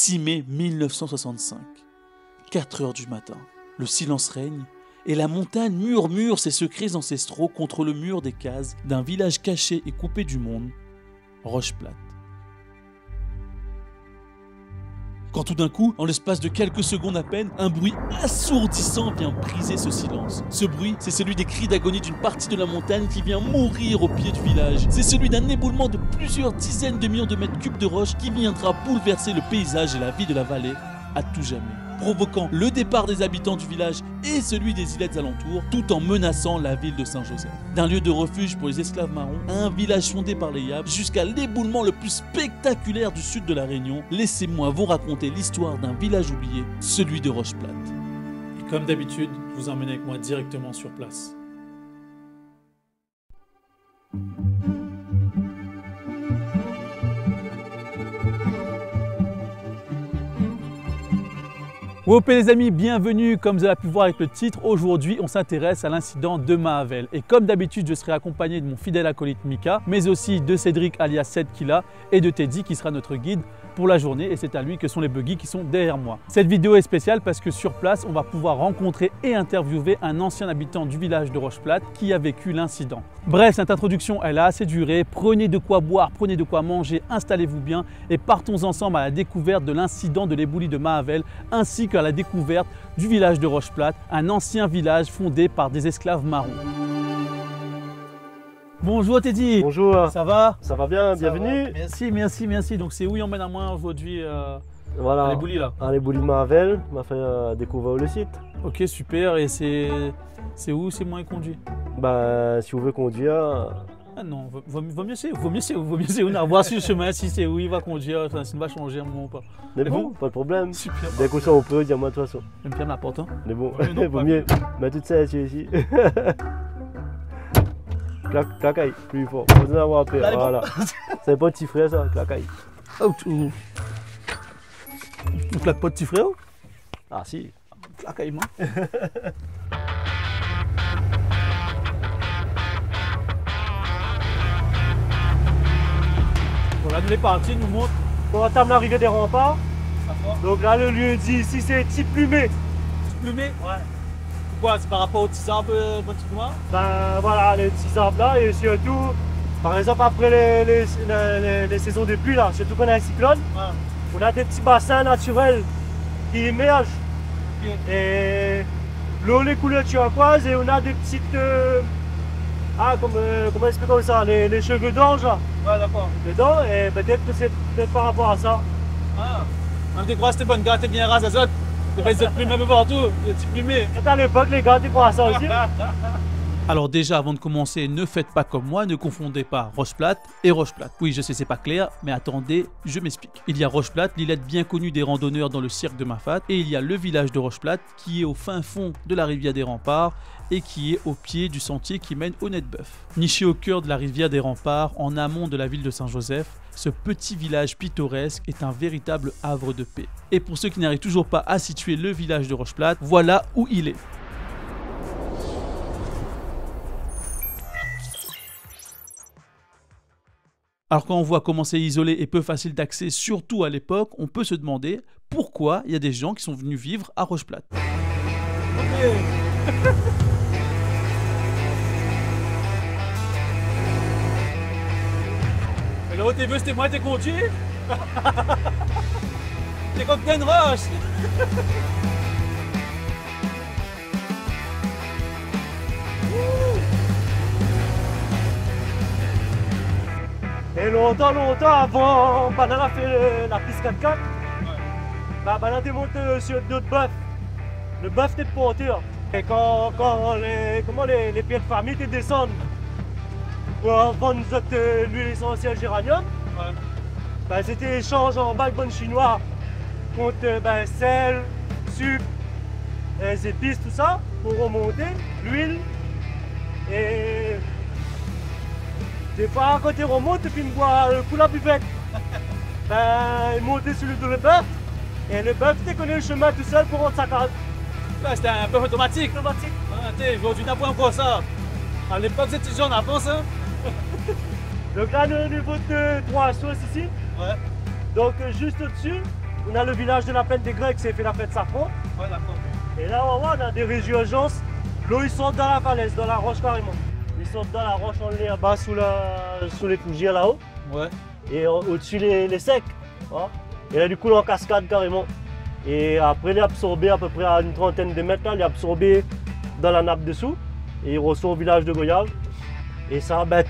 6 mai 1965, 4 heures du matin. Le silence règne et la montagne murmure ses secrets ancestraux contre le mur des cases d'un village caché et coupé du monde, Roche-Plate. Quand tout d'un coup, en l'espace de quelques secondes à peine, un bruit assourdissant vient briser ce silence. Ce bruit, c'est celui des cris d'agonie d'une partie de la montagne qui vient mourir au pied du village. C'est celui d'un éboulement de plusieurs dizaines de millions de mètres cubes de roches qui viendra bouleverser le paysage et la vie de la vallée à tout jamais, provoquant le départ des habitants du village et celui des îlettes alentours, tout en menaçant la ville de Saint-Joseph. D'un lieu de refuge pour les esclaves marrons à un village fondé par les Yabs, jusqu'à l'éboulement le plus spectaculaire du sud de la Réunion, laissez-moi vous raconter l'histoire d'un village oublié, celui de Roche-Plate. Et comme d'habitude, je vous emmène avec moi directement sur place. Wopé les amis, bienvenue. Comme vous avez pu voir avec le titre, aujourd'hui on s'intéresse à l'incident de Mahavel. Et comme d'habitude, je serai accompagné de mon fidèle acolyte Mika, mais aussi de Cédric alias 7Killa et de Teddy qui sera notre guide pour la journée, et c'est à lui que sont les buggy qui sont derrière moi. Cette vidéo est spéciale parce que sur place, on va pouvoir rencontrer et interviewer un ancien habitant du village de Roche-Plate qui a vécu l'incident. Bref, cette introduction, elle a assez duré. Prenez de quoi boire, prenez de quoi manger, installez-vous bien et partons ensemble à la découverte de l'incident de l'éboulis de Mahavel ainsi qu'à la découverte du village de Roche-Plate, un ancien village fondé par des esclaves marrons. Bonjour Teddy. Bonjour. Ça va? Ça va bien, bienvenue. Merci. Donc c'est où on mène à moi aujourd'hui voilà. à l'éboulis là? À l'éboulis de Mahavel, m'a fait découvrir le site. Ok, super. Et c'est où c'est moi qui conduit? Bah, si vous voulez conduire. Ah non, vaut mieux c'est on a voir sur le chemin si c'est où il va conduire, ça ne va changer un moment ou pas. Mais bon, pas de problème. Super. Dès qu'on on peut, dis-moi de toute façon. J'aime bien la porte, hein. Mais bon, non, vaut mieux mettre tout ça ici. Clacaille, plus fort. Faut en avoir peur. Voilà. C'est pas de petit frère ça, clacaille. Oh, on claque pas de petit frère? Ah si. Clacaille moi. Voilà, nous les parties nous montrent. On entame l'arrivée des remparts. Donc là, le lieu dit ici, c'est Petit-Plumé. Plumé? Ouais. Pourquoi? C'est par rapport aux petits arbres pratiquement? Ben voilà, les petits arbres là, et surtout, par exemple, après les saisons de pluie là, surtout qu'on a un cyclone, on a des petits bassins naturels qui émergent. Et l'eau, les couleurs turquoises, et on a des petites. Comment expliquer ça? Les cheveux d'ange là. Ouais, d'accord. Dedans, et peut-être que c'est peut-être par rapport à ça. Ah, même des grosses, t'es bonne, gars, t'es bien rase à ça. T'es pas des plumes un peu partout, des petits plumés. À l'époque, les gars, tu crois à ça aussi? Alors déjà, avant de commencer, ne faites pas comme moi, ne confondez pas Roche-Plate et Roche-Plate. Oui, je sais, c'est pas clair, mais attendez, je m'explique. Il y a Roche-Plate, l'îlette bien connue des randonneurs dans le cirque de Mafate, et il y a le village de Roche-Plate qui est au fin fond de la rivière des Remparts et qui est au pied du sentier qui mène au Net-Bœuf. Niché au cœur de la rivière des Remparts, en amont de la ville de Saint-Joseph, ce petit village pittoresque est un véritable havre de paix. Et pour ceux qui n'arrivent toujours pas à situer le village de Roche-Plate, voilà où il est. Alors quand on voit comment c'est isolé et peu facile d'accès, surtout à l'époque, on peut se demander pourquoi il y a des gens qui sont venus vivre à Roche-Plate. Okay. Mais là où t'es vu, c'était moi, t'es conduit. T'es comme une roche. Et longtemps avant, Banana a fait la piste 4x4. Banana démonte sur d'autres bœufs. Le bœuf était de porteur. Et quand les pères de famille descendent pour vendre l'huile essentielle géranium, c'était échange en backbone chinois contre sel, sucre, les épices, tout ça, pour remonter l'huile. Et des fois, quand il remonte, et puis il me voit le coup la buvette, il montait sur le bœuf, et le bœuf, tu connais le chemin tout seul pour rendre sa carte. Ouais, c'était un peu automatique. Aujourd'hui, on n'a pas encore ça. À l'époque, c'était déjà en avance. Hein. Donc là, le niveau de 3 sauces ici. Ouais. Donc juste au-dessus, on a le village de la Plaine des Grecs qui s'est fait la fête safran. Ouais, d'accord. Et là, on a des résurgences. L'eau, ils sortent dans la falaise, dans la roche carrément. Ils sortent dans la roche, on les bas sous les fougères là-haut. Ouais. Et au-dessus, les secs. Hein. Et là, du coup, en cascade carrément. Et après, il est absorbé à peu près à une trentaine de mètres. Là, il est absorbé dans la nappe dessous. Et il ressort au village de Goyave. Et ça, ben,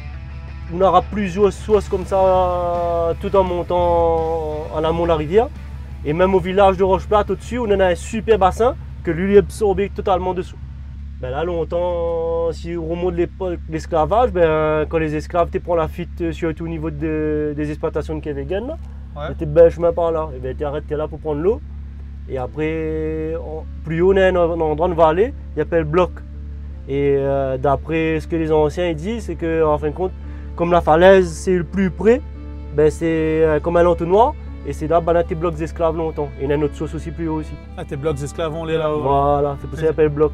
on aura plusieurs sources comme ça tout en montant en amont de la rivière. Et même au village de Rocheplate au-dessus, on en a un super bassin que lui est absorbé totalement dessous. Ben là, longtemps, si on remonte l'esclavage, ben, quand les esclaves te prennent la fuite, surtout au niveau des exploitations de Kévégen, Ouais. tu es chemin par là. Et ben, tu arrêtes là pour prendre l'eau. Et après, plus haut, on a un endroit de vallée, il appelle bloc. Et d'après ce que les anciens disent, c'est qu'en fin de compte, comme la falaise c'est le plus près, ben, c'est comme un entonnoir. Et c'est là, ben, tes blocs d'esclaves longtemps. Et il y a une autre source aussi plus haut aussi. Ah, tes blocs d'esclaves, on les là-haut. Voilà, c'est pour ça qu'il appelle bloc.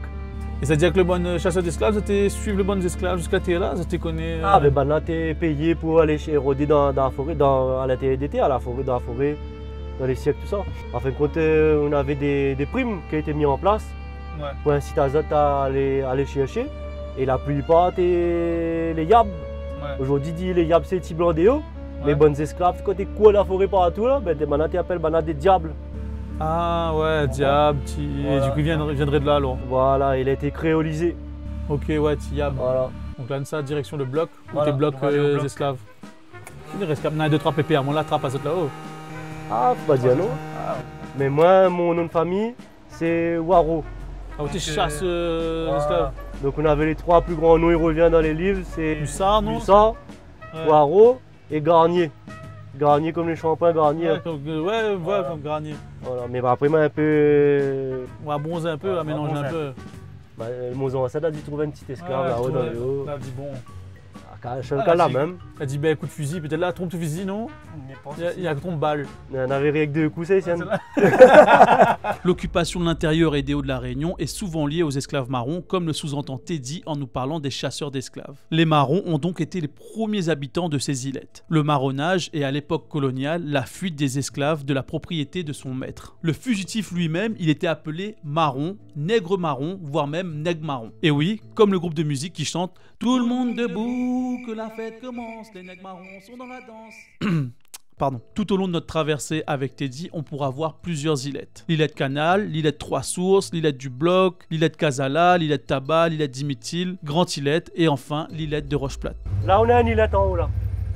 Et ça veut dire que le bon chasseur d'esclaves, c'était suivre le bon esclaves jusqu'à t'es là, ça t'es connais. Ah, ben là, t'es payé pour aller rôder dans la forêt, à l'intérieur d'été, dans la forêt, dans les siècles, tout ça. En fin de compte, on avait des primes qui ont été mises en place Ouais. pour inciter les autres à aller chercher. Et la plupart, c'est les yabs. Ouais. Aujourd'hui, les yabs, c'est les petits blancs des hauts. Ouais. Les bonnes esclaves, quand tu cours la forêt partout, là, ben, maintenant, tu appelles des diables. Ah ouais, diable, et Voilà. du coup il viendrait de là alors. Voilà, il a été créolisé. Ok, ouais, Tiab. Voilà. Donc là, ça, direction le bloc, ou Voilà, tes blocs on va aller au bloc. esclaves. Il reste quand même 2-3 PPR, on l'attrape à ce là-haut. Ah, faut pas dire non. Ah, Mais moi, mon nom de famille, c'est Waro. ah t'es chasse esclaves. Donc on avait les trois plus grands noms, ils reviennent dans les livres, c'est Hussard, non Hussard, Ouais. Waro et Garnier. Garnier comme les champagne, Garnier. Ouais, donc, ouais, comme Garnier. Voilà. Mais bah, après, moi, un peu. On va bronzer un peu, à mélanger un peu. Bah, mon ancêtre a dû trouver un petit esclave là-haut dans les hauts. Là, dit bon. Je suis le cas là même. Elle dit, ben coup de fusil, peut-être là, trompe de fusil, non Il y a que trompe balle. On avait rien que deux coups, ça, ici. L'occupation de l'intérieur et des hauts de la Réunion est souvent liée aux esclaves marrons, comme le sous-entend Teddy en nous parlant des chasseurs d'esclaves. Les marrons ont donc été les premiers habitants de ces îlettes. Le marronnage est à l'époque coloniale la fuite des esclaves de la propriété de son maître. Le fugitif lui-même, il était appelé marron, nègre marron, voire même nègre marron. Et oui, comme le groupe de musique qui chante « Tout le monde debout, que la fête commence, les nègres marrons sont dans la danse ». Pardon. Tout au long de notre traversée avec Teddy, on pourra voir plusieurs îlettes. L'îlette Canal, l'îlette Trois Sources, l'îlette du Bloc, l'îlette Casala, l'îlette Tabac, l'îlette Dimitil, Grand Îlette et enfin l'îlette de Rocheplate. Là, on a une îlette en haut là.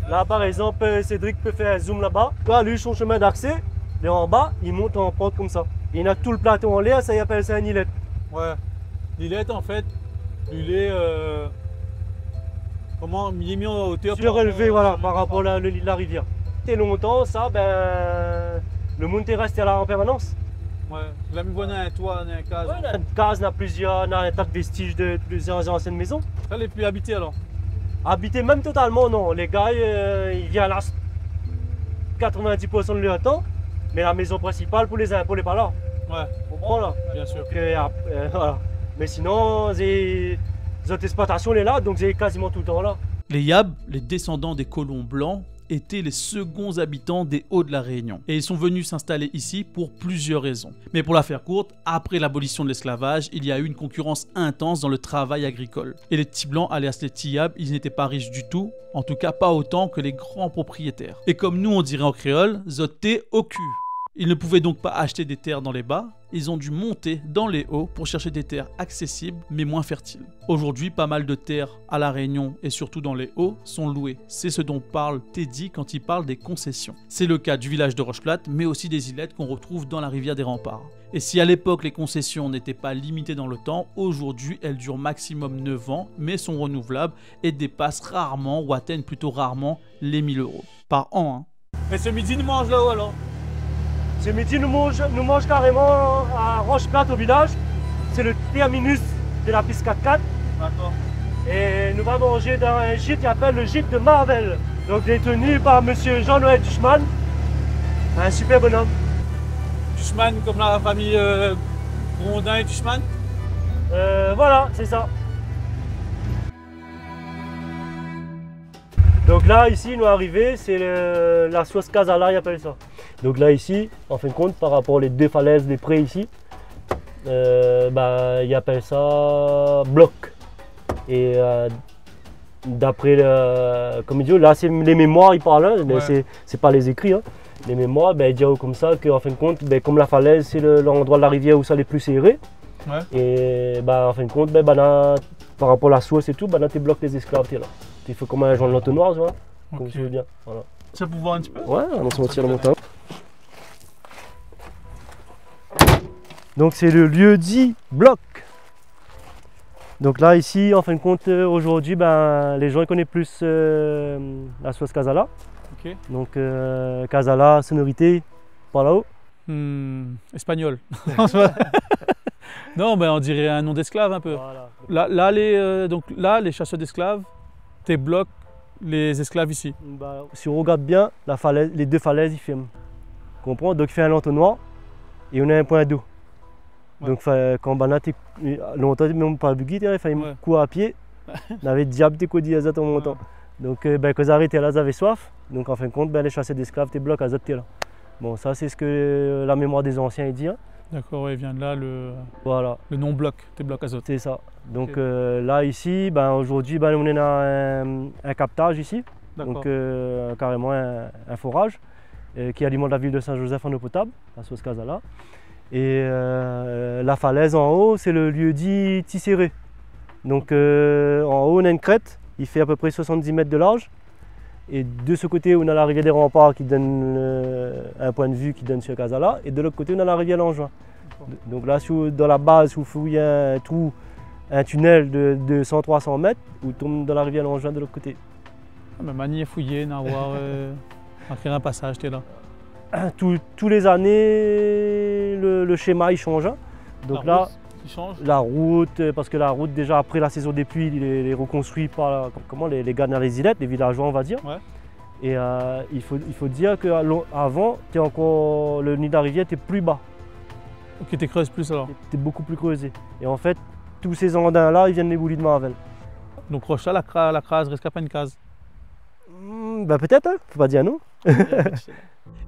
Là, par exemple, Cédric peut faire un zoom là-bas. Là, lui, son chemin d'accès, il est en bas, il monte en pente comme ça. Et il a tout le plateau en l'air, ça il appelle ça une îlette. Ouais. L'îlette, en fait, il est. Comment il est mis en hauteur Surélevé, voilà, par rapport à la rivière. Et longtemps, ça, ben, le monde est resté là en permanence. Ouais. Là, on a un toit, on a un case. Ouais, on a une case, on a un tas de vestiges de plusieurs anciennes maisons. Ça, les plus habités alors. Habité même totalement, non. Les gars, ils viennent là 90% de leur temps, mais la maison principale pour les impôts, les pas là. Ouais, On prend là. bien sûr. Voilà. Mais sinon, les autres exploitations, les là, donc c'est quasiment tout le temps là. Les Yabs, les descendants des colons blancs, étaient les seconds habitants des Hauts de la Réunion. Et ils sont venus s'installer ici pour plusieurs raisons. Mais pour la faire courte, après l'abolition de l'esclavage, il y a eu une concurrence intense dans le travail agricole. Et les petits blancs, alias les Tiyab, ils n'étaient pas riches du tout, en tout cas pas autant que les grands propriétaires. Et comme nous on dirait en créole, zoté au cul. Ils ne pouvaient donc pas acheter des terres dans les bas, ils ont dû monter dans les hauts pour chercher des terres accessibles mais moins fertiles. Aujourd'hui, pas mal de terres à La Réunion et surtout dans les hauts sont louées. C'est ce dont parle Teddy quand il parle des concessions. C'est le cas du village de Rocheplate mais aussi des îlettes qu'on retrouve dans la rivière des Remparts. Et si à l'époque les concessions n'étaient pas limitées dans le temps, aujourd'hui elles durent maximum 9 ans mais sont renouvelables et dépassent rarement ou atteignent plutôt rarement les 1000 € par an. Mais ce midi, nous mange là-haut alors. Ce midi, nous mange carrément à Rocheplate au village. C'est le terminus de la piste 4x4. D'accord. Et nous allons manger dans un gîte qui s'appelle le gîte de Marvel. Donc détenu par monsieur Jean-Noël Duchman. Un super bonhomme. Duchman, comme la famille Grondin et Duchman. Voilà, c'est ça. Donc là, ici, nous arrivés, c'est la sauce Casala, ils appellent ça. Donc là ici, en fin de compte, par rapport aux deux falaises, les prés ici, ils appellent ça bloc. Et d'après, comme il dit, là c'est les mémoires, ils parlent, hein, Ouais. c'est pas les écrits. Hein. Les mémoires, ils disent comme ça qu'en fin de compte, comme la falaise, c'est l'endroit de la rivière où ça est le plus serré. Ouais. Et en fin de compte, là, par rapport à la source et tout, là tu bloques les esclaves. Là. Tu fais comme un genre de l'entonnoir, tu vois, comme Ok. tu veux bien. Voilà. Tu vas pouvoir un petit peu? Ouais, on va se mentir le montant. Donc c'est le lieu dit bloc. Donc là ici, en fin de compte, aujourd'hui, les gens ils connaissent plus la sauce Casala. Ok. Donc Casala, sonorité, par là-haut. Espagnol. Non, on dirait un nom d'esclave un peu. Voilà. Donc là, les chasseurs d'esclaves, tu bloques les esclaves ici. Si on regarde bien, les deux falaises, ils ferment. Comprends? Donc il fait un entonnoir et on a un point d'eau. Ouais. Donc quand longtemps même pas buggy, il fallait Ouais. courir à pied. On avait diable des codis à en montant. Donc quand ils arrêtaient là, ils avaient soif. Donc en fin de compte, les chasseurs d'esclaves, tu bloques à zot là. Bon, ça c'est ce que la mémoire des anciens dit. Hein. D'accord, ouais, il vient de là Voilà, le nom bloc, tes blocs azote. c'est ça. Donc Ok. là ici, aujourd'hui, on est dans un captage ici. D'accord. Donc carrément un forage qui alimente la ville de Saint-Joseph en eau potable, la sauce Casala. Et la falaise en haut, c'est le lieu dit Tisséré. Donc en haut, on a une crête, il fait à peu près 70 mètres de large. Et de ce côté, on a la rivière des Remparts qui donne un point de vue qui donne sur Casala. Et de l'autre côté, on a la rivière Langevin. Donc là, dans la base, vous fouillez un trou, un tunnel de 100-300 mètres, vous tombez dans la rivière Langevin de l'autre côté. Ah, mais manier, fouiller, n'avoir écrire un passage, t'es là. Tous les années, le schéma il change. Hein. Donc La là, route qui change. la route, parce que la route déjà après la saison des pluies, il est reconstruit par les gars dans les îlettes, les villageois on va dire. Ouais. Et il faut dire qu'avant, le nid de la rivière était plus bas, Ok, t'es creuse plus alors. était beaucoup plus creusé. Et en fait, tous ces andins là, ils viennent des boulis de Marvel. Donc Rocha, la crase, reste qu'à pas une case. Peut-être, hein, faut pas dire non.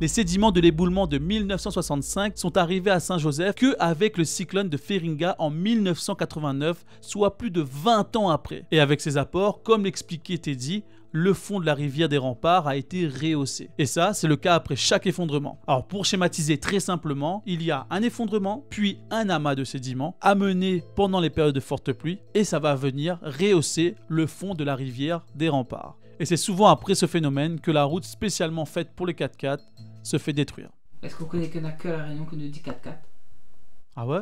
Les sédiments de l'éboulement de 1965 sont arrivés à Saint-Joseph qu'avec le cyclone de Feringa en 1989, soit plus de 20 ans après. Et avec ces apports, comme l'expliquait Teddy, le fond de la rivière des Remparts a été rehaussé. Et ça, c'est le cas après chaque effondrement. Alors pour schématiser très simplement, il y a un effondrement, puis un amas de sédiments amené pendant les périodes de forte pluie, et ça va venir rehausser le fond de la rivière des Remparts. Et c'est souvent après ce phénomène que la route spécialement faite pour les 4x4 se fait détruire. Est-ce qu'on connaît qu'il n'y en a que à La Réunion qu'on nous dit 4x4? Ah ouais?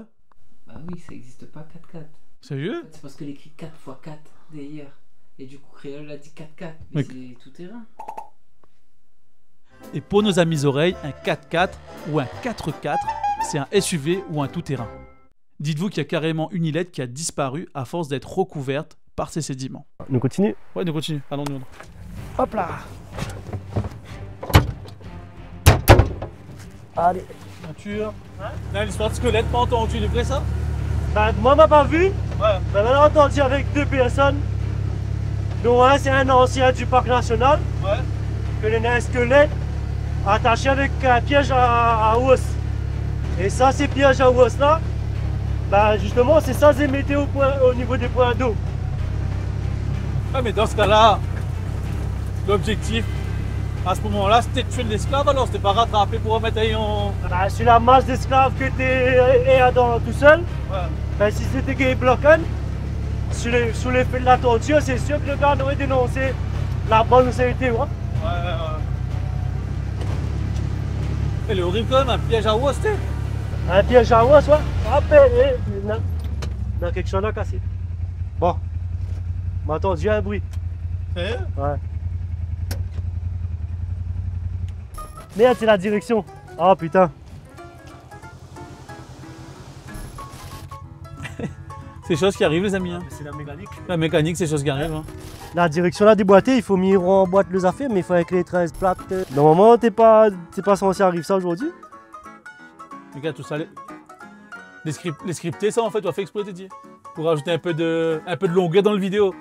Bah oui, ça n'existe pas 4x4. Sérieux? C'est parce que l'écrit 4x4 d'ailleurs. Et du coup, Créole a dit 4x4. Mais- Mais c'est tout terrain. Et pour nos amis oreilles, un 4x4 ou un 4x4, c'est un SUV ou un tout-terrain. Dites-vous qu'il y a carrément une îlette qui a disparu à force d'être recouverte par ces sédiments. On continue. Ouais, nous continue. Allons-nous. Hop là. Allez. Peinture. Hein? L'histoire de squelette, pas entendu, il est vrai ça? Moi, m'a pas vu. Ouais. On a entendu avec deux personnes, dont un c'est un ancien du parc national, Ouais. que il a un squelette attaché avec un piège à os. Et ça, ces pièges à os là, justement, c'est ça, c'est météo au niveau des points d'eau. Ah, mais dans ce cas-là, l'objectif à ce moment-là, c'était de tuer l'esclave, alors c'était pas rattrapé pour remettre en. Sur la masse d'esclaves que tu es tout seul, Ouais. si c'était gay bloquant, sous l'effet de la torture, c'est sûr que le gars aurait dénoncé la bonne sécurité. Ouais. Ouais. Et le horrible quand même, un piège à os, c'était. Un piège à os, ouais. Après, dans quelque chose là cassé. Bon, m'a entendu un bruit. Sérieux? Ouais. Merde, c'est la direction. Ah putain. C'est des choses qui arrivent, les amis. Hein. C'est la mécanique. La mécanique, c'est des choses qui arrivent. Hein. La direction là déboîtée, il faut mettre en boîte les affaires, mais il faut avec les 13 plates. Normalement, t'es pas censé arriver ça aujourd'hui. Regarde tout ça. Les scriptés, ça en fait, tu as fait exprès, Teddy. Pour rajouter un peu de longueur dans le vidéo.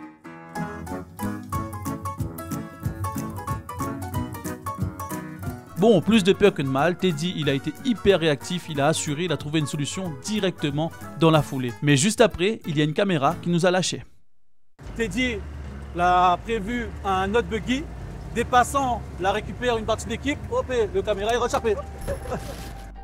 Bon, plus de peur que de mal, Teddy, il a été hyper réactif, il a assuré, il a trouvé une solution directement dans la foulée. Mais juste après, il y a une caméra qui nous a lâchés. Teddy l'a prévu un autre buggy, dépassant, la récupère une partie de l'équipe, hop, le caméra est rechappé.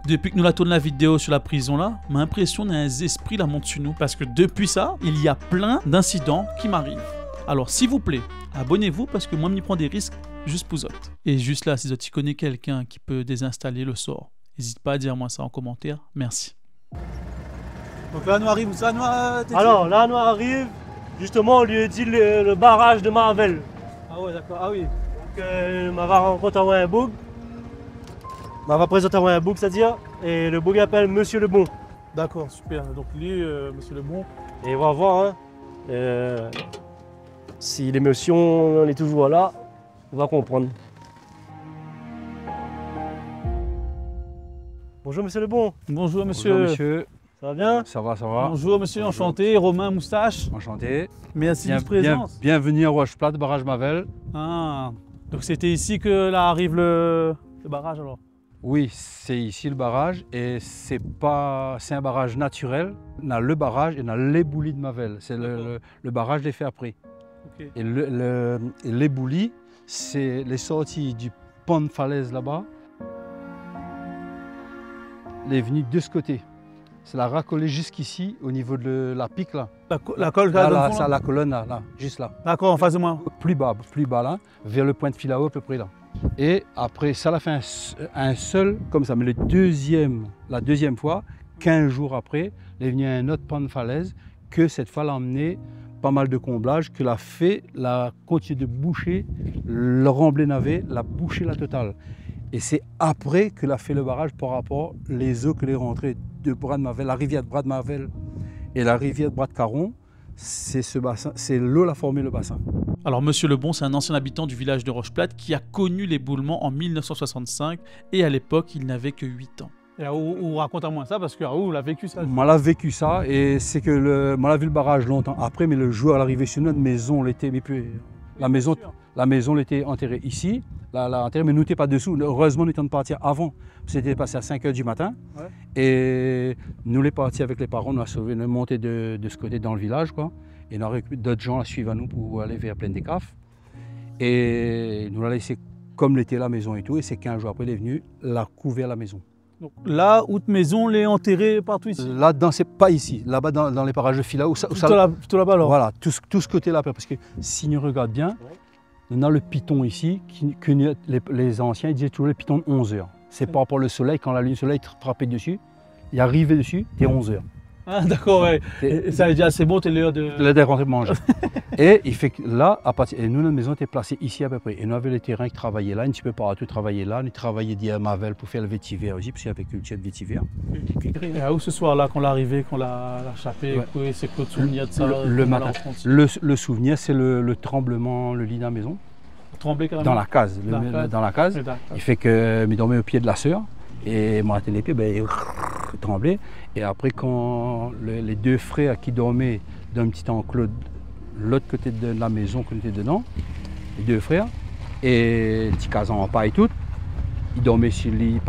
Depuis que nous la tournons la vidéo sur la prison là, m'a l'impression d'un esprit la monte sur nous. Parce que depuis ça, il y a plein d'incidents qui m'arrivent. Alors s'il vous plaît, abonnez-vous parce que moi je m'y prends des risques juste pour autres. Et juste là, si tu connais quelqu'un qui peut désinstaller le sort, n'hésite pas à dire moi ça en commentaire. Merci. Donc là nous arrive où ça, nous Alors là nous arrive, justement on lui a dit le barrage de Marvel. Ah ouais d'accord, ah oui. Donc m'avait rencontré un bug. M'avait présenté un bug, c'est-à-dire, et le bug appelle Monsieur Le Bon. D'accord, super. Donc lui, Monsieur Le Bon. Et on va voir, hein, si l'émotion est toujours là, on va comprendre. Bonjour Monsieur Le Bon. Bonjour Monsieur. Bonjour monsieur. Ça va bien? Ça va, ça va. Bonjour Monsieur, enchanté. Romain Moustache. Enchanté. Merci de votre présence. Bienvenue à Rocheplate, barrage Mavel. Ah, donc c'était ici que là arrive le barrage alors? Oui, c'est ici le barrage et c'est un barrage naturel. On a le barrage et on a l'éboulis de Mavel. C'est le barrage les fait après. Okay. Et l'éboulis, c'est les sorties du pont de falaise là-bas. Les venues de ce côté. C'est la racolée jusqu'ici au niveau de la pique là. La colle là, là, ça, la colonne là, juste là. D'accord, en face de moi. Plus bas là, vers le point de fil à eau à peu près là. Et après, ça l'a fait un seul comme ça. Mais la deuxième fois, 15 jours après, il est venu un autre pan de falaise que cette fois l'a emmené pas mal de comblage, que l'a continué de boucher, le remblai navet, l'a bouché la totale. Et c'est après que l'a fait le barrage par rapport les eaux que les rentrées de Bras de Mavel, la rivière de Bras de Mavel et la rivière de Bras de Caron. C'est ce bassin, c'est l'eau qui a formé le bassin. Alors Monsieur Le Bon, c'est un ancien habitant du village de Rocheplate qui a connu l'éboulement en 1965 et à l'époque il n'avait que 8 ans. Et Raoult, raconte-moi ça parce que Raoult a vécu ça. Moi, j'ai vécu ça et c'est que moi, j'ai vu le barrage longtemps après, mais le jour à l'arrivée sur notre maison, la maison l'était enterrée ici, mais nous n'étions pas dessous. Heureusement, nous étions partis avant. C'était passé à 5 h du matin. Ouais. Et nous, les partis avec les parents, on a sauvé, on est monté de ce côté dans le village, quoi. Et on a récupéré d'autres gens à suivre à nous pour aller vers Plaine des Cafes. Et nous l'avons laissé comme l'était la maison et tout. Et c'est 15 jours après, il est venu, l'a couvert la maison. Donc là, où maison, les enterrés partout ici? Là-dedans, c'est pas ici. Là-bas, dans les parages de Fila. Plutôt là-bas alors? Voilà, tout ce côté-là. Parce que si on regarde bien, on a le piton ici, que les anciens ils disaient toujours le piton de 11 h. C'est par rapport au soleil, quand la lumière du soleil frappait dessus, il arrivait dessus, c'était 11 h. Ah d'accord, ouais. Et ça veut dire c'est bon, t'es l'heure de... L'heure de rentrer manger. Et il fait que là, et nous, notre maison était placée ici à peu près. Et nous avions les terrains qui travaillaient là, un petit peu partout travailler là. Nous travaillions d'hier à Mavel pour faire le vétiver aussi, parce qu'il y avait culture de vétiver. Et où ce soir-là, qu'on l'a arrivé, qu'on l'a chapé, ouais. C'est quoi le souvenir de ça? Le matin. Le souvenir, c'est le tremblement, le lit de la maison. Tremblé carrément? Dans la case. Dans la case. Il fait que je dormais au pied de la sœur. Et moi, les pieds, il tremblait. Et après, quand les deux frères qui dormaient dans un petit enclos de l'autre côté de la maison qu'on était dedans, les deux frères, et petit casan en paille tout, ils dormaient sur le lit,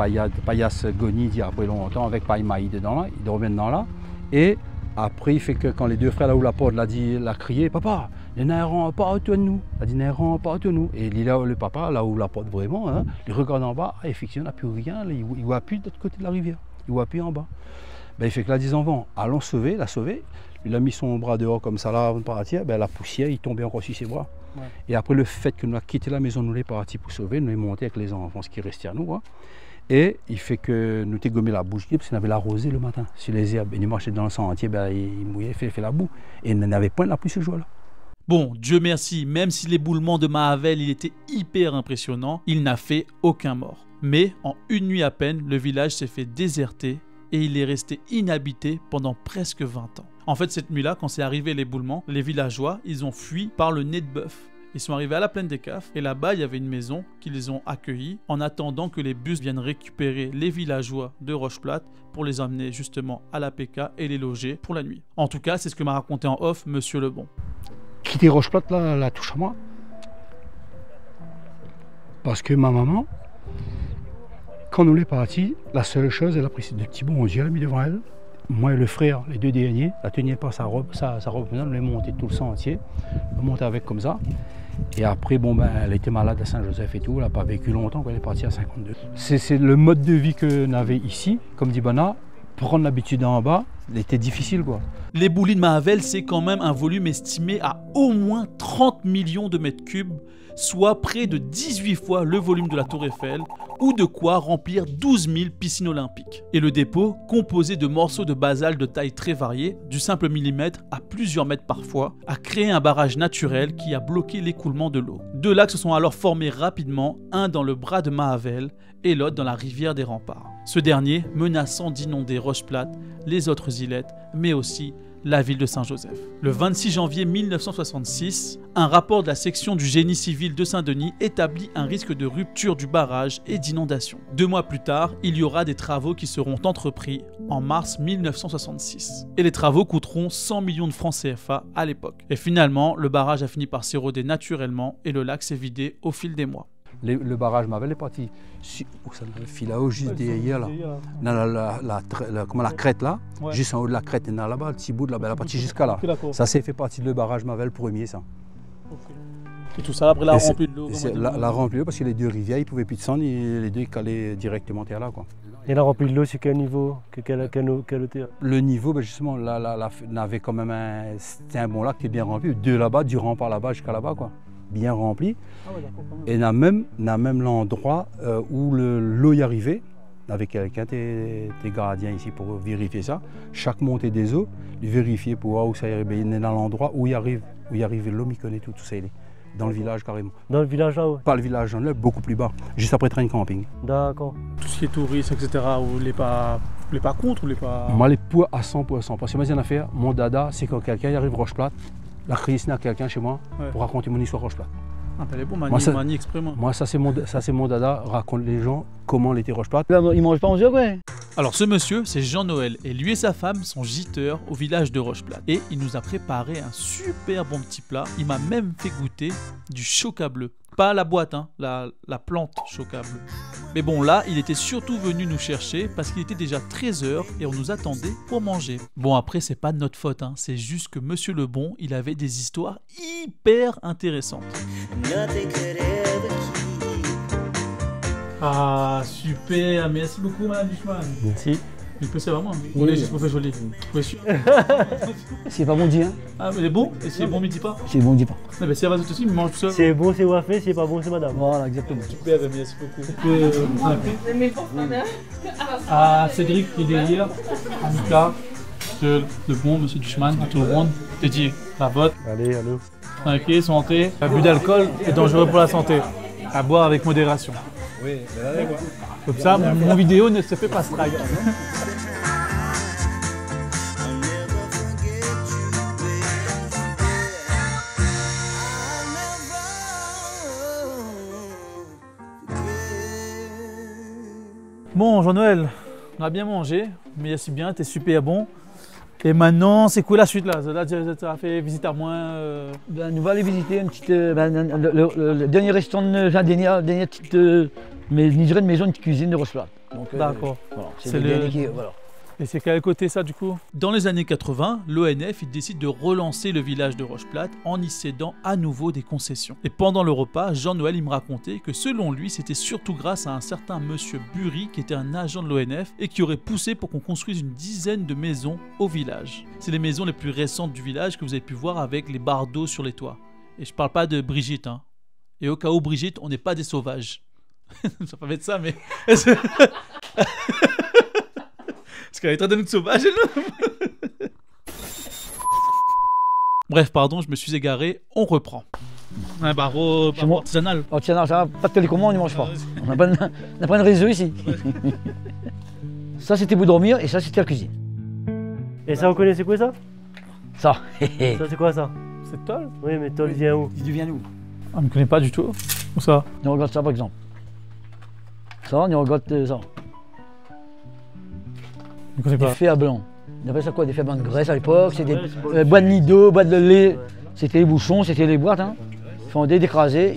paillasse goni, dit après longtemps, avec paille maïs dedans là, ils dormaient dedans là. Et après, il fait que quand les deux frères là où la porte l'a crié, papa, les n'iront pas autour de nous. Il a dit, n'iront pas autour de nous. Et le papa, là où la porte vraiment, hein, il regarde en bas, effectivement, il n'a plus rien, il ne voit plus de l'autre côté de la rivière, il ne voit plus en bas. Ben, il fait que là, 10 enfants, allons sauver, la sauver. Il a mis son bras dehors comme ça, là, avant de partir, ben, la poussière, il tombait encore sur ses bras. Ouais. Et après, le fait que nous avons quitté la maison, nous sommes partis pour sauver, nous sommes montés avec les enfants, ce qui restait à nous. Hein. Et il fait que nous avons gommé la bouche, parce qu'on avait la rosée le matin, sur les herbes. Et nous marchions dans le sentier, ben, il mouillait, il fait la boue. Et il n'avait point de la pluie ce jour-là. Bon, Dieu merci, même si l'éboulement de Mahavel il était hyper impressionnant, il n'a fait aucun mort. Mais en une nuit à peine, le village s'est fait déserter et il est resté inhabité pendant presque 20 ans. En fait, cette nuit-là, quand c'est arrivé l'éboulement, les villageois, ils ont fui par le nez de bœuf. Ils sont arrivés à la plaine des Cafes et là-bas, il y avait une maison qui les ont accueillis en attendant que les bus viennent récupérer les villageois de Rocheplate pour les emmener justement à la PK et les loger pour la nuit. En tout cas, c'est ce que m'a raconté en off Monsieur Le Bon. Quitter Rocheplate, là, la touche à moi. Parce que ma maman, Quand nous est partis, la seule chose, elle a pris ces deux petits bons yeux, elle a mis devant elle. Moi et le frère, les deux derniers, elle ne tenait pas sa robe, elle l'a montée tout le sentier, elle est montée avec comme ça. Et après, bon, ben, elle était malade à Saint-Joseph et tout, elle n'a pas vécu longtemps, elle est partie à 52. C'est le mode de vie que nous avions ici, comme dit Bana, prendre l'habitude en bas, il était difficile quoi. Les Boulis de Mahavel, c'est quand même un volume estimé à au moins 30 millions de mètres cubes, soit près de 18 fois le volume de la Tour Eiffel, ou de quoi remplir 12 000 piscines olympiques. Et le dépôt, composé de morceaux de basalte de taille très variée, du simple millimètre à plusieurs mètres parfois, a créé un barrage naturel qui a bloqué l'écoulement de l'eau. Deux lacs se sont alors formés rapidement, un dans le bras de Mahavel et l'autre dans la rivière des Remparts. Ce dernier menaçant d'inonder Rocheplate, les autres îlettes, mais aussi la ville de Saint-Joseph. Le 26 janvier 1966, un rapport de la section du génie civil de Saint-Denis établit un risque de rupture du barrage et d'inondation. 2 mois plus tard, il y aura des travaux qui seront entrepris en mars 1966. Et les travaux coûteront 100 millions de francs CFA à l'époque. Et finalement, le barrage a fini par s'éroder naturellement et le lac s'est vidé au fil des mois. Le barrage Mahavel est parti, ça le fil là-haut, juste derrière là, dans la crête là, ouais. Juste en haut de la crête, et là-bas, le petit bout de là, elle est partie jusqu'à là. Ça s'est fait partie de le barrage Mahavel premier ça. Et tout ça, après la remplie de l'eau. La remplie de l'eau parce que les deux rivières, ils ne pouvaient plus descendre, les deux ils calaient directement terre là quoi. Et la remplie de l'eau, c'est quel niveau, quelle hauteur? Le niveau, ben justement, on avait quand même c'était un bon lac qui est bien rempli, de là-bas, du rempart là-bas jusqu'à là-bas quoi. Bien rempli. Ah ouais, et on a même l'endroit où l'eau y arrivait, avec quelqu'un des gardiens ici pour vérifier ça. Chaque montée des eaux, vérifier pour voir où ça arrive. Il est dans l'endroit où il arrive l'eau, il connaît tout ça. Il est dans le village carrément. Dans le village là-haut? Pas le village, là, beaucoup plus bas, juste après train camping. D'accord. Tout ce qui est touristes, etc., vous les pas contre ou les pas... Moi les poids à 100%. Parce que moi j'ai une affaire, mon dada, c'est quand quelqu'un arrive Rocheplate, la crise n'a quelqu'un chez moi pour raconter mon histoire Rocheplate. Ah, elle est bon, manie exprès-moi. Moi, ça c'est mon dada, raconte les gens comment l'était Rocheplate. Il mange pas en jeu, ouais. Alors ce monsieur, c'est Jean-Noël, et lui et sa femme sont gîteurs au village de Rocheplate. Et il nous a préparé un super bon petit plat. Il m'a même fait goûter du choca bleu. Pas la boîte, hein, la plante choca bleu. Mais bon, là, il était surtout venu nous chercher parce qu'il était déjà 13h et on nous attendait pour manger. Bon, après, c'est pas de notre faute, hein, c'est juste que Monsieur Lebon, il avait des histoires hyper intéressantes. Ah, super, merci beaucoup, Madame Duchman. Merci. Il peut savoir moi. On est juste pour faire joli. C'est pas bon dit, hein. Ah, mais c'est bon. Et c'est bon, me dis pas. C'est bon dit pas. Ah, mais c'est à aussi, il mange tout seul. C'est bon, c'est Wafé, c'est pas bon, c'est madame. Voilà, exactement. Super, merci beaucoup. À Cédric qui est derrière, à Mika, le bon, monsieur Duchman, à tout le monde. Dédié, la vote. Allez, allô. Ok, santé. L'abus d'alcool est dangereux pour la santé. À boire avec modération. Oui, mais allez quoi. Comme ça, mon vidéo ne se fait pas strike. Bon, Jean-Noël, on a bien mangé, mais c'est bien, t'es super bon. Et maintenant, c'est quoi la suite là? Là, tu as fait visite à moi. Ben, nous allons aller visiter une petite, le dernier restaurant de dernière petite, mais je dirais une maison, une petite cuisine de Rocheplate. D'accord. Voilà, c'est le dernier qui, voilà. Et c'est quel côté ça du coup? Dans les années 80, l'ONF décide de relancer le village de Rocheplate en y cédant à nouveau des concessions. Et pendant le repas, Jean-Noël me racontait que selon lui, c'était surtout grâce à un certain monsieur Bury qui était un agent de l'ONF et qui aurait poussé pour qu'on construise une dizaine de maisons au village. C'est les maisons les plus récentes du village que vous avez pu voir avec les bardeaux sur les toits. Et je parle pas de Brigitte, hein. Et au cas où Brigitte, on n'est pas des sauvages. Ça peut être ça, mais... Parce qu'elle est très de sauvage. Bref, pardon, je me suis égaré. On reprend. Un barreau artisanal. Artisanal, ça va, pas de télécommande, on n'y mange pas. On n'a pas de réseau ici. Ça, c'était pour dormir et ça, c'était la cuisine. Et ça, vous connaissez quoi ça? Ça. Ça, c'est quoi ça? C'est Tol? Oui, mais Tol vient où? Il vient d'où? On ne connaît pas du tout. Où ça? On regarde ça, par exemple. Ça, on regarde ça. Je ne connais pas. Des fers blancs. On appelle ça quoi? Des fers blancs de graisse à l'époque. C'était des boîtes de nido, boîtes de lait. Ouais. C'était les bouchons, c'était les boîtes. Hein. fondé, d'écraser.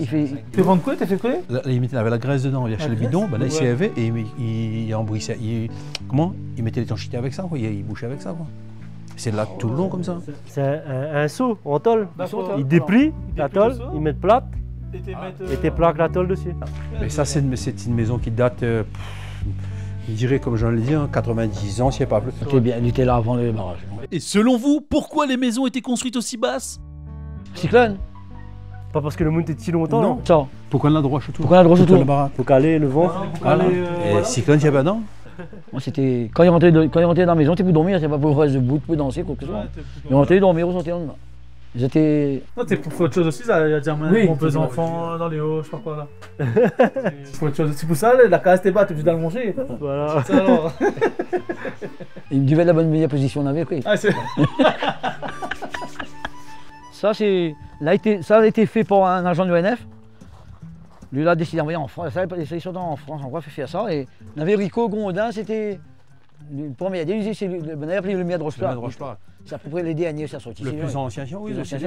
Tu vends quoi? T'as fait quoi? Là, il avait la graisse dedans, il achetait le bidon, ben là il s'y avait et il embrissait. Comment? Il mettait l'étanchéité avec ça, quoi. Il bouchait avec ça, quoi. C'est là tout le long comme ça. C'est un seau en tôle. D'accord. Ils déplient la tôle, le seau. ils mettent plate et tu plaques la tôle dessus. Mais ça, c'est une maison qui date, je dirais, comme je le dis, 90 ans, s'il n'y a pas plus. C'était bien, il était là avant le barrage. Et selon vous, pourquoi les maisons étaient construites aussi basses? Cyclone? Pas parce que le monde était si longtemps, Non. non. Ça. Pourquoi on a le droit autour? Pourquoi on a le droit autour? le baraque. Faut caler le vent. Voilà. Et cyclone, il n'y a pas dedans? Moi, c'était. Quand il rentrait dans la maison, tu pouvais dormir, c'est pas pour rester debout, tu pouvais danser, quoi que ce soit. Ils rentraient dormir, on sortait le lendemain. Ils étaient. Non, t'es pour autre chose aussi, ça, il y a dire, Oui. mon petit enfant dans les hauts, je sais pas quoi là. C'est pour autre chose. C'est pour ça, la case t'es bas, t'es obligé d'aller manger. Voilà. Ça alors. Ils me disaient la bonne meilleure position on avait pris. Ah, c'est. Ça, ça a été fait par un agent de l'ONF. Lui, il a décidé d'envoyer en France. Ça, ils sont en France, on va faire ça. Et on avait Rico Gondin, c'était. Le premier, c'est on avait appelé le maire de Rocheplat. C'est à peu près les derniers, ça sorti. Le plus ancien, oui. Le ancien,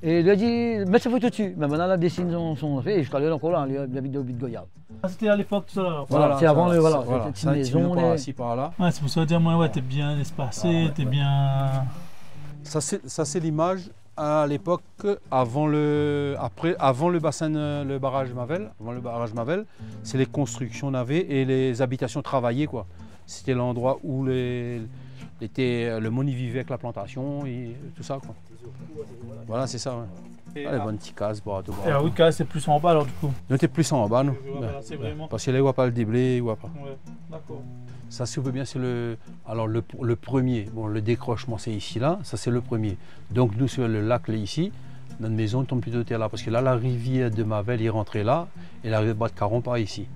et il lui a dit, mets sa photo dessus. Mais maintenant, la dessine son fait, et jusqu'à là encore là, il habite au but de Goyave. Ah, c'était à l'époque, tout ça là. Voilà, c'est avant, voilà, cette petite maison. Par ici, par là. Ouais, c'est pour ça dire, moi, ouais, t'es bien espacé, t'es bien. Ça, c'est l'image à l'époque, avant le bassin, le barrage Mavel. Avant le barrage Mavel, c'est les constructions navets et les habitations travaillées, quoi. C'était l'endroit où le monde y vivait avec la plantation et tout ça, quoi. Voilà, c'est ça, ouais. Ah, les bonnes petites cases, bah, tout. Et oui, c'est plus en bas alors du coup. Nous, t'es plus en bas, nous. Voilà, c'est vraiment. Parce que là, il ne voit pas le déblai, il ne voit pas. Ouais, d'accord. Ça, si vous voulez bien, c'est le premier. Bon, le décrochement, c'est ici, là. Ça, c'est le premier. Donc, nous, sur le lac, là, ici, notre maison tombe plutôt terre là. Parce que là, la rivière de Mavel est rentrée là. Et la rivière de Bas-de-Caron par ici.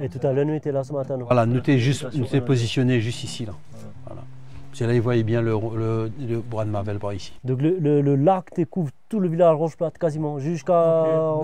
Et tout à l'heure, nous étions là ce matin. Nous. Voilà, nous t'es positionné juste ici, là. Voilà. Parce que là, ils voyaient bien le bras de Mavel par ici. Donc, le lac découvre tout le village Rocheplat quasiment, jusqu'à.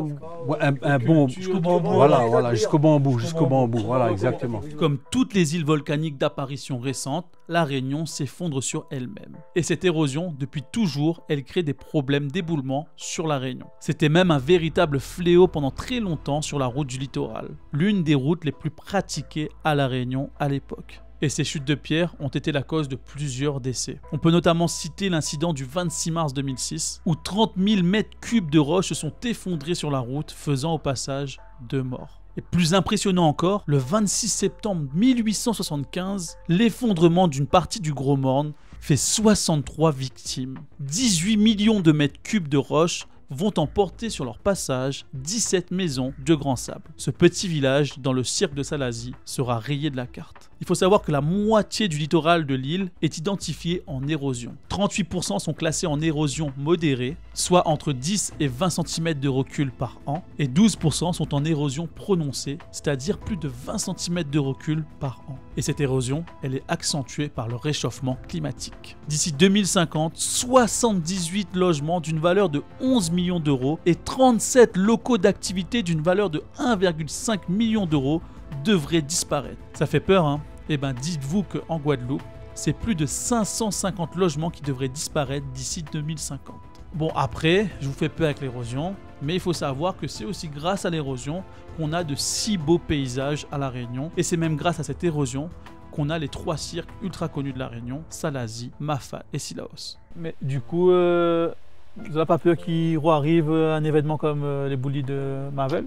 Ouais, un bon. Jusqu'au bambou. Voilà, jusqu'au bambou, voilà, exactement. Comme toutes les îles volcaniques d'apparition récente, la Réunion s'effondre sur elle-même. Et cette érosion, depuis toujours, elle crée des problèmes d'éboulement sur la Réunion. C'était même un véritable fléau pendant très longtemps sur la route du littoral, l'une des routes les plus pratiquées à la Réunion à l'époque. Et ces chutes de pierre ont été la cause de plusieurs décès. On peut notamment citer l'incident du 26 mars 2006, où 30 000 mètres cubes de roches se sont effondrés sur la route, faisant au passage 2 morts. Et plus impressionnant encore, le 26 septembre 1875, l'effondrement d'une partie du Gros Morne fait 63 victimes. 18 millions de mètres cubes de roches vont emporter sur leur passage 17 maisons de Grand Sable. Ce petit village, dans le cirque de Salazie, sera rayé de la carte. Il faut savoir que la moitié du littoral de l'île est identifiée en érosion. 38% sont classés en érosion modérée, soit entre 10 et 20 cm de recul par an, et 12% sont en érosion prononcée, c'est-à-dire plus de 20 cm de recul par an. Et cette érosion, elle est accentuée par le réchauffement climatique. D'ici 2050, 78 logements d'une valeur de 11 millions d'euros et 37 locaux d'activité d'une valeur de 1,5 million d'euros devraient disparaître. Ça fait peur, hein? Eh ben, dites-vous qu'en Guadeloupe, c'est plus de 550 logements qui devraient disparaître d'ici 2050. Bon, après, je vous fais peur avec l'érosion, mais il faut savoir que c'est aussi grâce à l'érosion qu'on a de si beaux paysages à La Réunion, et c'est même grâce à cette érosion qu'on a les 3 cirques ultra connus de La Réunion, Salazie, Mafat et Sillaos. Mais du coup, vous n'avez pas peur qu'il arrive un événement comme les boulis de Mavel?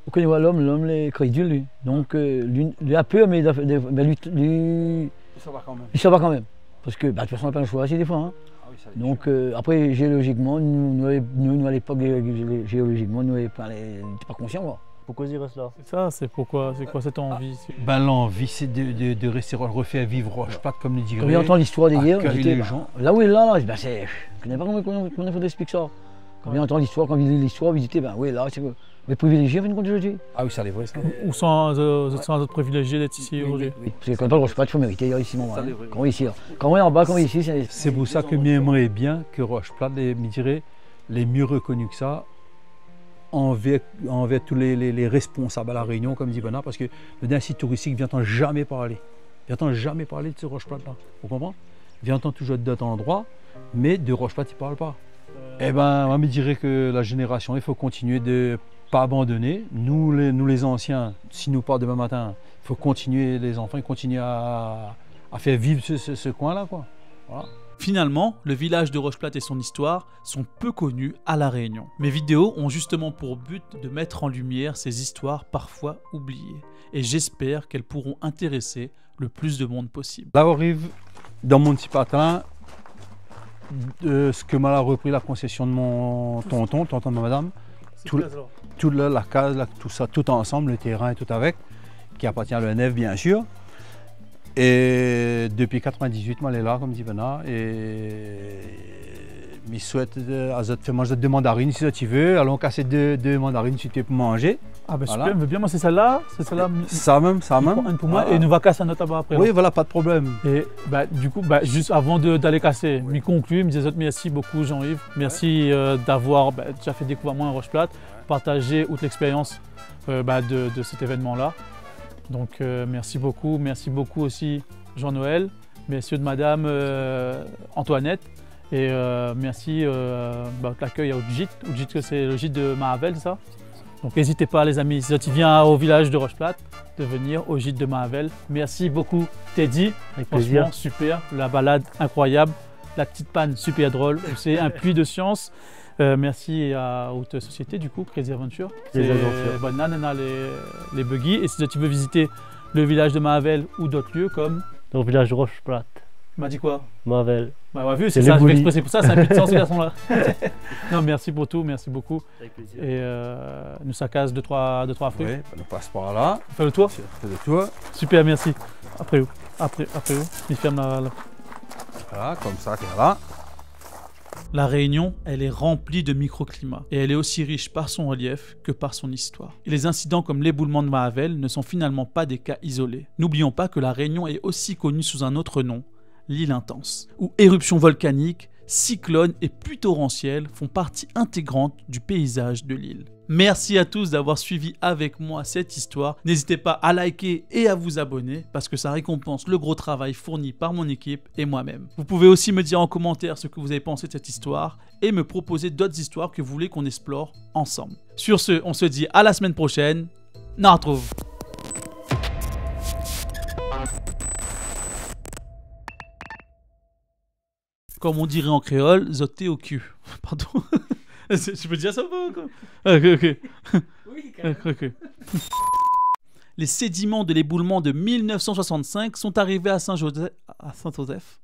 Vous connaissez l'homme les crédules, lui. Donc, lui a peur, mais lui il s'en va quand même. Parce que, de toute façon, on n'a pas le choix, des fois. Hein. Donc, après, géologiquement, nous à l'époque, géologiquement, nous n'étions pas conscients. Quoi. Pourquoi ils restent là? C'est ça, c'est pourquoi? C'est quoi cette envie? L'envie, c'est de rester refaire vivre Rocheplat, comme le dirait. Quand on entend l'histoire des guerres, les gens. Là où il est là, je ne connais pas comment il faut expliquer ça. Quand on entend l'histoire, quand on lit l'histoire, visiter, oui, là, c'est les privilégiés, en fin de compte, aujourd'hui. Ah oui, ça c'est vrai, ça. Ou sans autres privilégiés d'être ici aujourd'hui. Oui, parce que quand on parle de Rocheplat, il faut mériter ici, quand on est ici. Quand on est en bas, quand on est ici, c'est pour ça que j'aimerais bien que Rocheplat, les mieux reconnus que ça, envers tous les responsables à La Réunion, comme dit Bernard, parce que le dernier site touristique ne vient jamais parler. Il n'entend jamais parler de ce Rocheplat-là. Vous comprenez? Il vient toujours d'autres endroits, mais de Rocheplat, il ne parle pas. Eh ben, moi, je dirais que la génération, il faut continuer de pas abandonner. Nous les anciens, si nous partons demain matin, il faut continuer, les enfants, ils continuent à faire vivre ce coin-là, quoi. Voilà. Finalement, le village de Rocheplate et son histoire sont peu connus à La Réunion. Mes vidéos ont justement pour but de mettre en lumière ces histoires parfois oubliées. Et j'espère qu'elles pourront intéresser le plus de monde possible. Là, on arrive dans mon petit patin, ce que m'a repris la concession de mon tonton de ma madame. Toute la case, tout ça, tout ensemble, le terrain et tout avec, qui appartient à l'ENF bien sûr. Et depuis 98, moi, elle est là, comme dit Bena, et je souhaite faire manger deux mandarines si tu veux. Allons casser deux mandarines si tu peux manger. Ah ben voilà. Super, mais bien moi c'est celle-là. Ça même. Une pour moi, et nous va casser un autre là-bas après. Oui, là. voilà, pas de problème. Et bah, du coup, juste avant d'aller casser, je conclue, je me disais merci beaucoup Jean-Yves. Merci d'avoir déjà fait découvrir moi un Rocheplate, partager toute l'expérience de cet événement-là. Donc merci beaucoup aussi Jean-Noël, merci de Madame Antoinette et merci de l'accueil au gîte, c'est le gîte de Mahavel, c'est ça? Donc n'hésitez pas les amis, si tu viens au village de Rocheplate, de venir au gîte de Mahavel. Merci beaucoup Teddy, franchement super, la balade incroyable, la petite panne super drôle, c'est un puits de science. Merci à Haute Société du coup, Crazy Adventure. C'est les buggy. Et si tu veux visiter le village de Mahavel ou d'autres lieux comme... Dans le village de Rocheplate. Tu m'as dit quoi? Mahavel. Bah ouais, vu, c'est ça, je vais expresser pour ça, c'est un puits de sens ces garçons-là. Non, merci pour tout, merci beaucoup. Avec plaisir. Et nous ça casse 2-3 fruits. Oui, on passe par là. On fait le tour? On fait le tour. Super, merci. Après où? Après où? Il ferme la... Voilà, comme ça, là. La Réunion, elle est remplie de microclimats et elle est aussi riche par son relief que par son histoire. Et les incidents comme l'éboulement de Mahavel ne sont finalement pas des cas isolés. N'oublions pas que la Réunion est aussi connue sous un autre nom, l'île Intense, où éruptions volcaniques, cyclones et pluies torrentielles font partie intégrante du paysage de l'île. Merci à tous d'avoir suivi avec moi cette histoire. N'hésitez pas à liker et à vous abonner parce que ça récompense le gros travail fourni par mon équipe et moi-même. Vous pouvez aussi me dire en commentaire ce que vous avez pensé de cette histoire et me proposer d'autres histoires que vous voulez qu'on explore ensemble. Sur ce, on se dit à la semaine prochaine. On retrouve. Comme on dirait en créole, zoté au cul. Pardon. Je peux dire ça ou pas? Ok. Oui, ok. Les sédiments de l'éboulement de 1965 sont arrivés à Saint-Joseph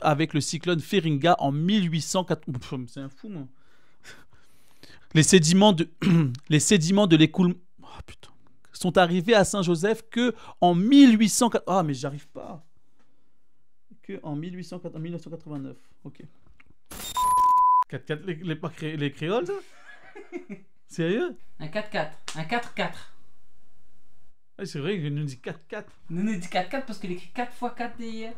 avec le cyclone Feringa en 1880. C'est un fou, moi. Les sédiments de l'écoulement... Oh, putain. Sont arrivés à Saint-Joseph que en 1880. Ah, mais j'arrive pas. Que en 1989. Ok. 4-4, les créoles, ça? Sérieux? Un 4-4. Un 4-4. Ah, c'est vrai que nous dit 4-4. Nous dit 4-4 parce qu'il écrit 4 x 4 derrière.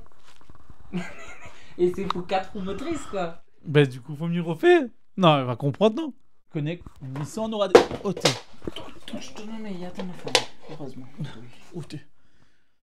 Et c'est pour 4 roues motrices, quoi. Ben, du coup, faut mieux refaire. Non, elle va comprendre, non? Connect. Nissan aura des. Oh, t'es. Non, mais il y a ton enfant. Heureusement. Oh, t'es.